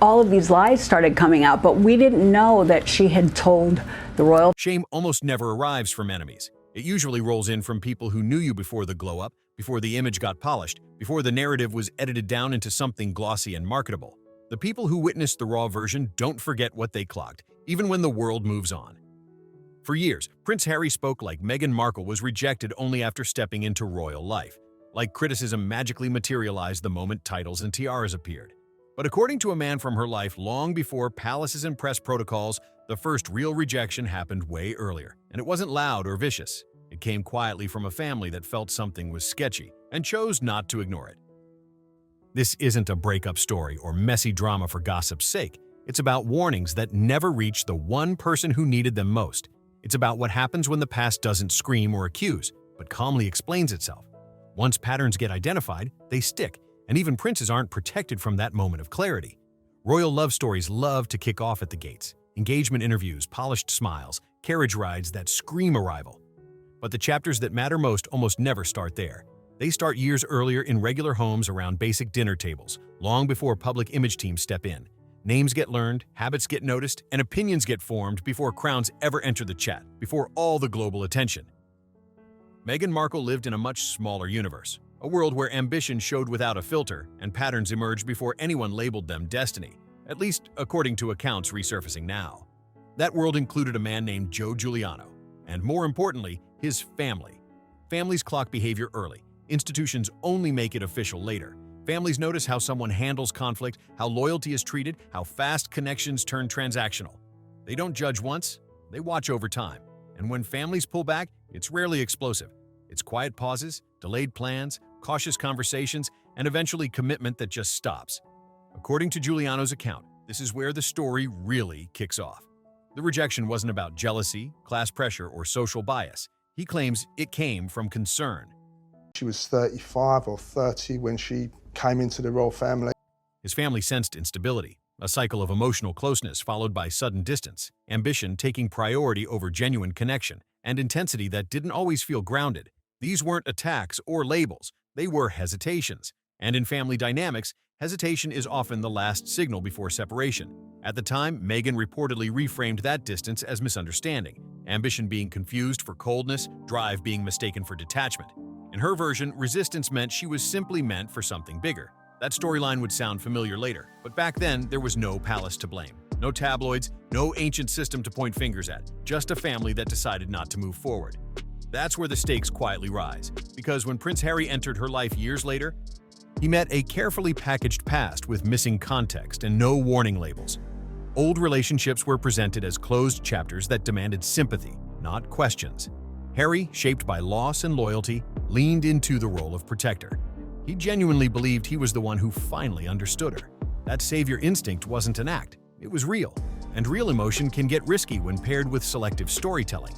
all of these lies started coming out, but we didn't know that she had told the royal. Shame almost never arrives from enemies. It usually rolls in from people who knew you before the glow-up, before the image got polished, before the narrative was edited down into something glossy and marketable. The people who witnessed the raw version don't forget what they clocked, even when the world moves on. For years, Prince Harry spoke like Meghan Markle was rejected only after stepping into royal life, like criticism magically materialized the moment titles and tiaras appeared. But according to a man from her life long before palaces and press protocols, the first real rejection happened way earlier, and it wasn't loud or vicious. It came quietly from a family that felt something was sketchy and chose not to ignore it. This isn't a breakup story or messy drama for gossip's sake. It's about warnings that never reach the one person who needed them most. It's about what happens when the past doesn't scream or accuse, but calmly explains itself. Once patterns get identified, they stick, and even princes aren't protected from that moment of clarity. Royal love stories love to kick off at the gates. Engagement interviews, polished smiles, carriage rides that scream arrival. But the chapters that matter most almost never start there. They start years earlier in regular homes around basic dinner tables, long before public image teams step in. Names get learned, habits get noticed, and opinions get formed before crowns ever enter the chat, before all the global attention. Meghan Markle lived in a much smaller universe, a world where ambition showed without a filter and patterns emerged before anyone labeled them destiny, at least according to accounts resurfacing now. That world included a man named Joe Giuliano, and more importantly, his family. Families clock behavior early. Institutions only make it official later. Families notice how someone handles conflict, how loyalty is treated, how fast connections turn transactional. They don't judge once, they watch over time. And when families pull back, it's rarely explosive. It's quiet pauses, delayed plans, cautious conversations, and eventually commitment that just stops. According to Giuliano's account, this is where the story really kicks off. The rejection wasn't about jealousy, class pressure, or social bias. He claims it came from concern. She was 35 or 30 when she came into the royal family. His family sensed instability, a cycle of emotional closeness followed by sudden distance, ambition taking priority over genuine connection, and intensity that didn't always feel grounded. These weren't attacks or labels, they were hesitations. And in family dynamics, hesitation is often the last signal before separation. At the time, Meghan reportedly reframed that distance as misunderstanding, ambition being confused for coldness, drive being mistaken for detachment. In her version, resistance meant she was simply meant for something bigger. That storyline would sound familiar later, but back then there was no palace to blame. No tabloids, no ancient system to point fingers at, just a family that decided not to move forward. That's where the stakes quietly rise, because when Prince Harry entered her life years later, he met a carefully packaged past with missing context and no warning labels. Old relationships were presented as closed chapters that demanded sympathy, not questions. Harry, shaped by loss and loyalty, leaned into the role of protector. He genuinely believed he was the one who finally understood her. That savior instinct wasn't an act, it was real. And real emotion can get risky when paired with selective storytelling.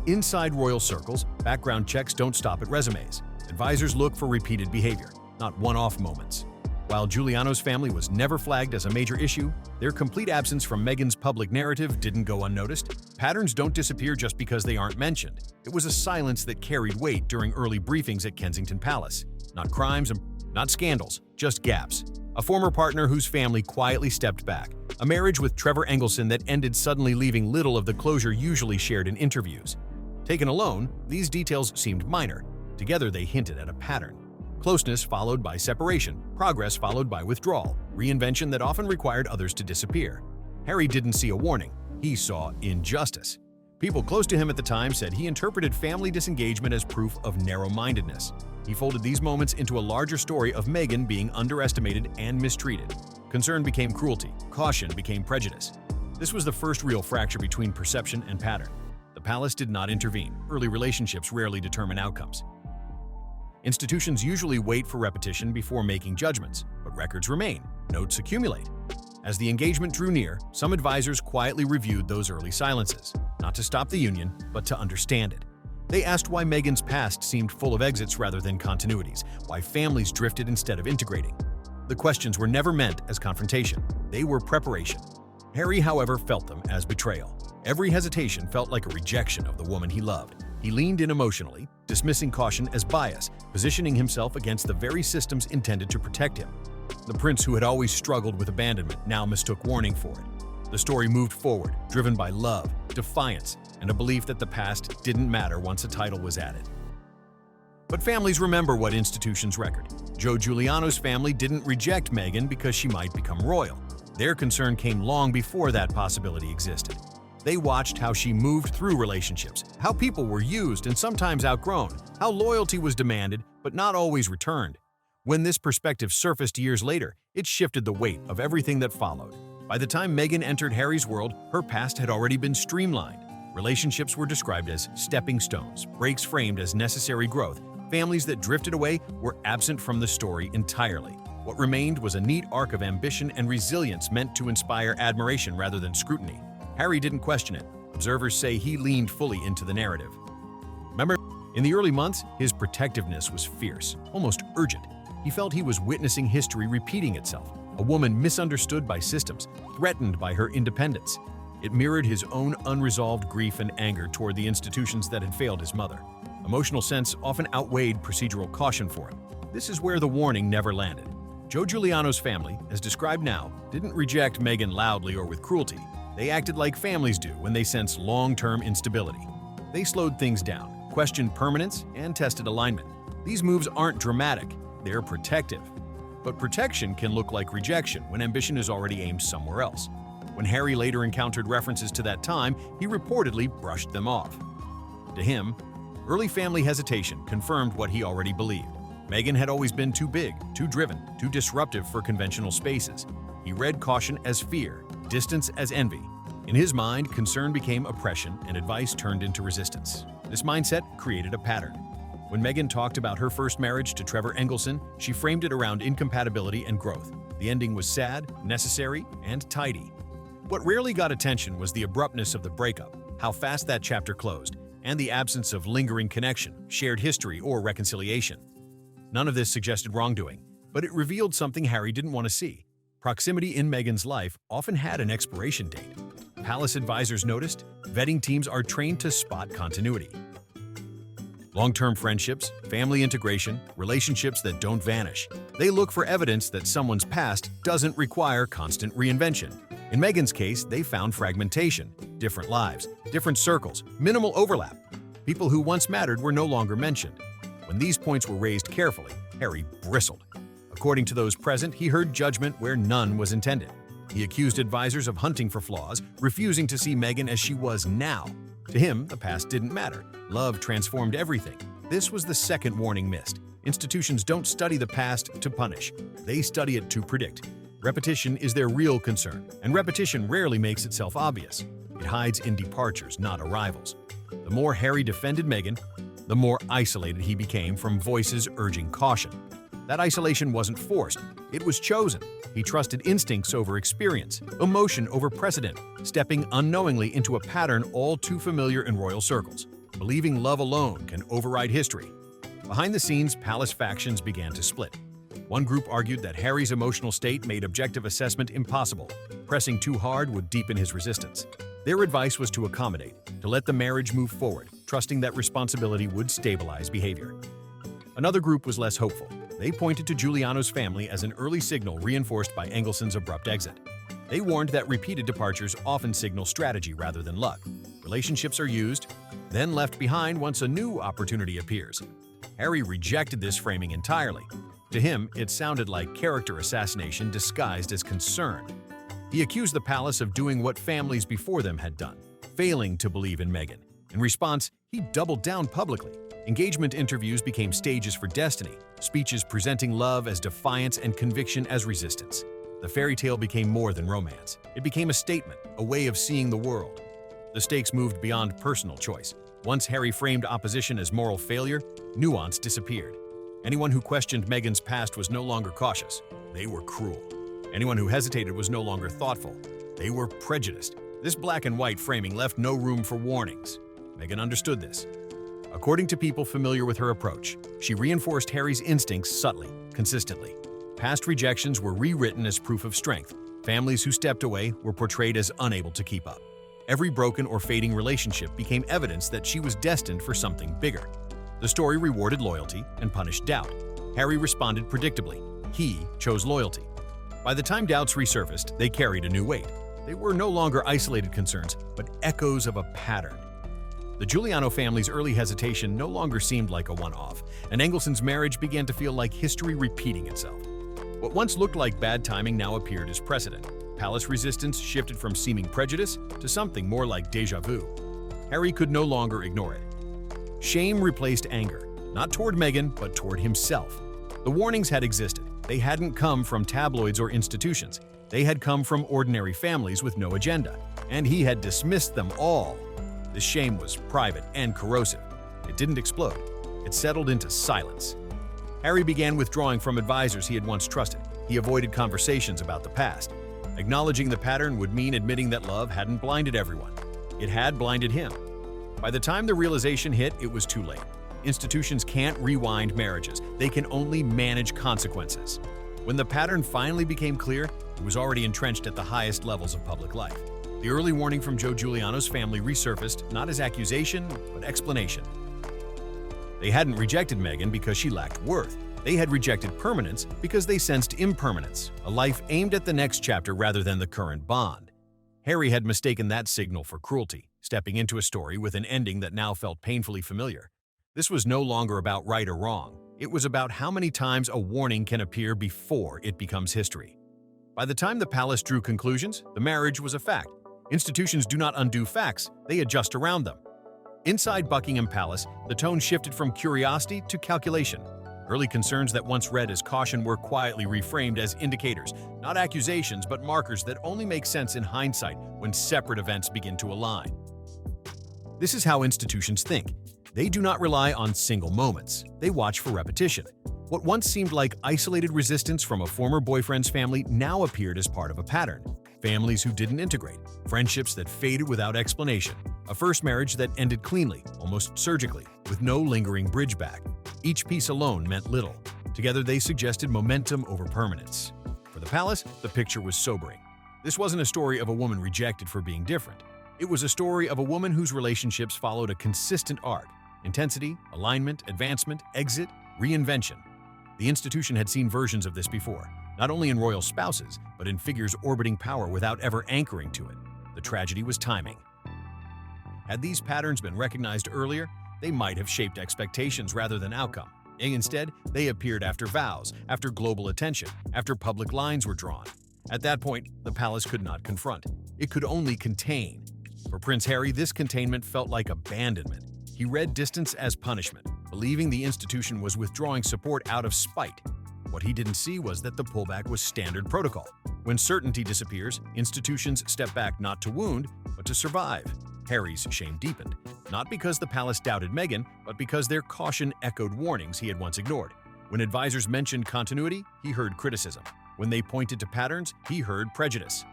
Inside royal circles, background checks don't stop at resumes. Advisors look for repeated behavior, not one-off moments. While Giuliano's family was never flagged as a major issue, their complete absence from Meghan's public narrative didn't go unnoticed. Patterns don't disappear just because they aren't mentioned. It was a silence that carried weight during early briefings at Kensington Palace. Not crimes, not scandals, just gaps. A former partner whose family quietly stepped back. A marriage with Trevor Engelson that ended suddenly leaving little of the closure usually shared in interviews. Taken alone, these details seemed minor. Together they hinted at a pattern. Closeness followed by separation, progress followed by withdrawal, reinvention that often required others to disappear. Harry didn't see a warning, he saw injustice. People close to him at the time said he interpreted family disengagement as proof of narrow-mindedness. He folded these moments into a larger story of Meghan being underestimated and mistreated. Concern became cruelty, caution became prejudice. This was the first real fracture between perception and pattern. The palace did not intervene. Early relationships rarely determine outcomes. Institutions usually wait for repetition before making judgments, but records remain, notes accumulate. As the engagement drew near, some advisors quietly reviewed those early silences, not to stop the union, but to understand it. They asked why Meghan's past seemed full of exits rather than continuities, why families drifted instead of integrating. The questions were never meant as confrontation, they were preparation. Harry, however, felt them as betrayal. Every hesitation felt like a rejection of the woman he loved. He leaned in emotionally, dismissing caution as bias, positioning himself against the very systems intended to protect him. The prince, who had always struggled with abandonment, now mistook warning for it. The story moved forward, driven by love, defiance, and a belief that the past didn't matter once a title was added. But families remember what institutions record. Joe Giuliano's family didn't reject Meghan because she might become royal. Their concern came long before that possibility existed. They watched how she moved through relationships, how people were used and sometimes outgrown, how loyalty was demanded but not always returned. When this perspective surfaced years later, it shifted the weight of everything that followed. By the time Meghan entered Harry's world, her past had already been streamlined. Relationships were described as stepping stones, breaks framed as necessary growth. Families that drifted away were absent from the story entirely. What remained was a neat arc of ambition and resilience meant to inspire admiration rather than scrutiny. Harry didn't question it. Observers say he leaned fully into the narrative. Remember, in the early months, his protectiveness was fierce, almost urgent. He felt he was witnessing history repeating itself, a woman misunderstood by systems, threatened by her independence. It mirrored his own unresolved grief and anger toward the institutions that had failed his mother. Emotional sense often outweighed procedural caution for him. This is where the warning never landed. Joe Giuliano's family, as described now, didn't reject Meghan loudly or with cruelty. They acted like families do when they sense long-term instability. They slowed things down, questioned permanence, and tested alignment. These moves aren't dramatic, they're protective. But protection can look like rejection when ambition is already aimed somewhere else. When Harry later encountered references to that time, he reportedly brushed them off. To him, early family hesitation confirmed what he already believed. Meghan had always been too big, too driven, too disruptive for conventional spaces. He read caution as fear, distance as envy. In his mind, concern became oppression and advice turned into resistance. This mindset created a pattern. When Meghan talked about her first marriage to Trevor Engelson, she framed it around incompatibility and growth. The ending was sad, necessary, and tidy. What rarely got attention was the abruptness of the breakup, how fast that chapter closed, and the absence of lingering connection, shared history, or reconciliation. None of this suggested wrongdoing, but it revealed something Harry didn't want to see. Proximity in Meghan's life often had an expiration date. Palace advisors noticed, vetting teams are trained to spot continuity. Long-term friendships, family integration, relationships that don't vanish. They look for evidence that someone's past doesn't require constant reinvention. In Meghan's case, they found fragmentation, different lives, different circles, minimal overlap. People who once mattered were no longer mentioned. When these points were raised carefully, Harry bristled. According to those present, he heard judgment where none was intended. He accused advisors of hunting for flaws, refusing to see Meghan as she was now. To him, the past didn't matter. Love transformed everything. This was the second warning missed. Institutions don't study the past to punish. They study it to predict. Repetition is their real concern, and repetition rarely makes itself obvious. It hides in departures, not arrivals. The more Harry defended Meghan, the more isolated he became from voices urging caution. That isolation wasn't forced, it was chosen. He trusted instincts over experience, emotion over precedent, stepping unknowingly into a pattern all too familiar in royal circles. Believing love alone can override history. Behind the scenes, palace factions began to split. One group argued that Harry's emotional state made objective assessment impossible. Pressing too hard would deepen his resistance. Their advice was to accommodate, to let the marriage move forward, trusting that responsibility would stabilize behavior. Another group was less hopeful. They pointed to Giuliano's family as an early signal reinforced by Engelson's abrupt exit. They warned that repeated departures often signal strategy rather than luck. Relationships are used, then left behind once a new opportunity appears. Harry rejected this framing entirely. To him, it sounded like character assassination disguised as concern. He accused the palace of doing what families before them had done, failing to believe in Meghan. In response, he doubled down publicly. Engagement interviews became stages for destiny, speeches presenting love as defiance and conviction as resistance. The fairy tale became more than romance. It became a statement, a way of seeing the world. The stakes moved beyond personal choice. Once Harry framed opposition as moral failure, nuance disappeared. Anyone who questioned Meghan's past was no longer cautious. They were cruel. Anyone who hesitated was no longer thoughtful. They were prejudiced. This black and white framing left no room for warnings. Meghan understood this. According to people familiar with her approach, she reinforced Harry's instincts subtly, consistently. Past rejections were rewritten as proof of strength. Families who stepped away were portrayed as unable to keep up. Every broken or fading relationship became evidence that she was destined for something bigger. The story rewarded loyalty and punished doubt. Harry responded predictably, He chose loyalty. By the time doubts resurfaced, they carried a new weight. They were no longer isolated concerns, but echoes of a pattern. The Giuliano family's early hesitation no longer seemed like a one-off, and Engelson's marriage began to feel like history repeating itself. What once looked like bad timing now appeared as precedent. Palace resistance shifted from seeming prejudice to something more like déjà vu. Harry could no longer ignore it. Shame replaced anger, not toward Meghan, but toward himself. The warnings had existed. They hadn't come from tabloids or institutions. They had come from ordinary families with no agenda, and he had dismissed them all. The shame was private and corrosive. It didn't explode. It settled into silence. Harry began withdrawing from advisors he had once trusted. He avoided conversations about the past. Acknowledging the pattern would mean admitting that love hadn't blinded everyone. It had blinded him. By the time the realization hit, it was too late. Institutions can't rewind marriages. They can only manage consequences. When the pattern finally became clear, it was already entrenched at the highest levels of public life. The early warning from Joe Giuliano's family resurfaced not as accusation, but explanation. They hadn't rejected Meghan because she lacked worth. They had rejected permanence because they sensed impermanence, a life aimed at the next chapter rather than the current bond. Harry had mistaken that signal for cruelty, stepping into a story with an ending that now felt painfully familiar. This was no longer about right or wrong. It was about how many times a warning can appear before it becomes history. By the time the palace drew conclusions, the marriage was a fact. Institutions do not undo facts, they adjust around them. Inside Buckingham Palace, the tone shifted from curiosity to calculation. Early concerns that once read as caution were quietly reframed as indicators, not accusations, but markers that only make sense in hindsight when separate events begin to align. This is how institutions think. They do not rely on single moments. They watch for repetition. What once seemed like isolated resistance from a former boyfriend's family now appeared as part of a pattern. Families who didn't integrate, friendships that faded without explanation, a first marriage that ended cleanly, almost surgically, with no lingering bridge back. Each piece alone meant little. Together they suggested momentum over permanence. For the palace, the picture was sobering. This wasn't a story of a woman rejected for being different. It was a story of a woman whose relationships followed a consistent arc: intensity, alignment, advancement, exit, reinvention. The institution had seen versions of this before, not only in royal spouses, but in figures orbiting power without ever anchoring to it. The tragedy was timing. Had these patterns been recognized earlier, they might have shaped expectations rather than outcome. Instead, they appeared after vows, after global attention, after public lines were drawn. At that point, the palace could not confront. It could only contain. For Prince Harry, this containment felt like abandonment. He read distance as punishment, believing the institution was withdrawing support out of spite. What he didn't see was that the pullback was standard protocol. When certainty disappears, institutions step back not to wound, but to survive. Harry's shame deepened, not because the palace doubted Meghan, but because their caution echoed warnings he had once ignored. When advisors mentioned continuity, he heard criticism. When they pointed to patterns, he heard prejudice.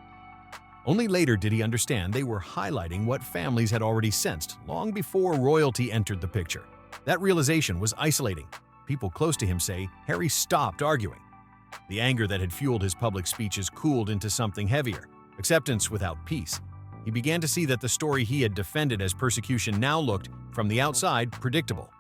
Only later did he understand they were highlighting what families had already sensed long before royalty entered the picture. That realization was isolating. People close to him say Harry stopped arguing. The anger that had fueled his public speeches cooled into something heavier: acceptance without peace. He began to see that the story he had defended as persecution now looked, from the outside, predictable.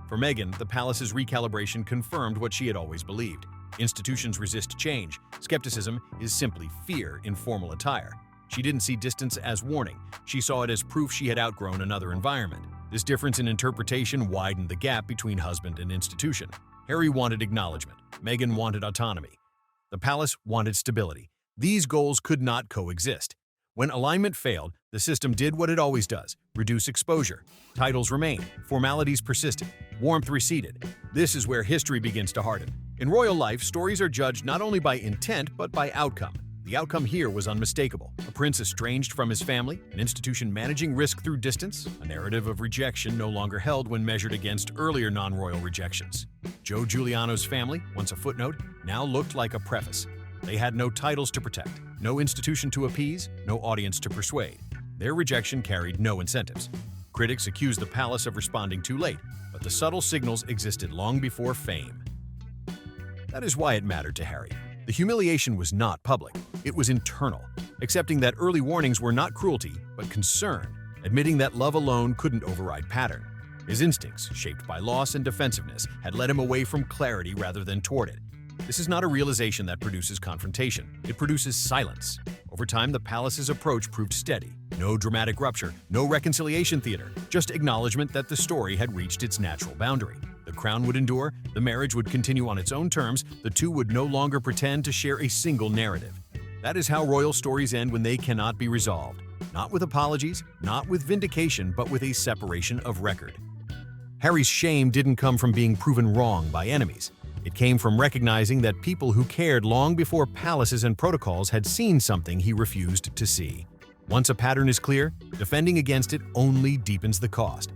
For Meghan, the palace's recalibration confirmed what she had always believed. Institutions resist change. Skepticism is simply fear in formal attire. She didn't see distance as warning. She saw it as proof she had outgrown another environment. This difference in interpretation widened the gap between husband and institution. Harry wanted acknowledgement. Meghan wanted autonomy. The palace wanted stability. These goals could not coexist. When alignment failed, the system did what it always does: reduce exposure. Titles remained, formalities persisted, warmth receded. This is where history begins to harden. In royal life, stories are judged not only by intent, but by outcome. The outcome here was unmistakable. A prince estranged from his family, an institution managing risk through distance, a narrative of rejection no longer held when measured against earlier non-royal rejections. Joe Giuliano's family, once a footnote, now looked like a preface. They had no titles to protect, no institution to appease, no audience to persuade. Their rejection carried no incentives. Critics accused the palace of responding too late, but the subtle signals existed long before fame. That is why it mattered to Harry. The humiliation was not public, it was internal, accepting that early warnings were not cruelty, but concern, admitting that love alone couldn't override pattern. His instincts, shaped by loss and defensiveness, had led him away from clarity rather than toward it. This is not a realization that produces confrontation. It produces silence. Over time, the palace's approach proved steady. No dramatic rupture, no reconciliation theater, just acknowledgement that the story had reached its natural boundary. The crown would endure, the marriage would continue on its own terms, the two would no longer pretend to share a single narrative. That is how royal stories end when they cannot be resolved. Not with apologies, not with vindication, but with a separation of record. Harry's shame didn't come from being proven wrong by enemies. It came from recognizing that people who cared long before palaces and protocols had seen something he refused to see. Once a pattern is clear, defending against it only deepens the cost.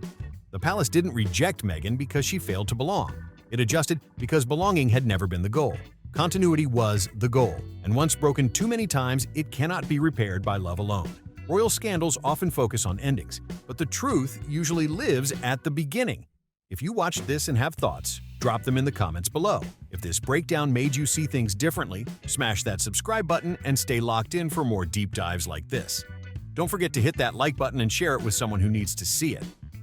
The palace didn't reject Meghan because she failed to belong. It adjusted because belonging had never been the goal. Continuity was the goal, and once broken too many times, it cannot be repaired by love alone. Royal scandals often focus on endings, but the truth usually lives at the beginning. If you watched this and have thoughts, drop them in the comments below. If this breakdown made you see things differently, smash that subscribe button and stay locked in for more deep dives like this. Don't forget to hit that like button and share it with someone who needs to see it.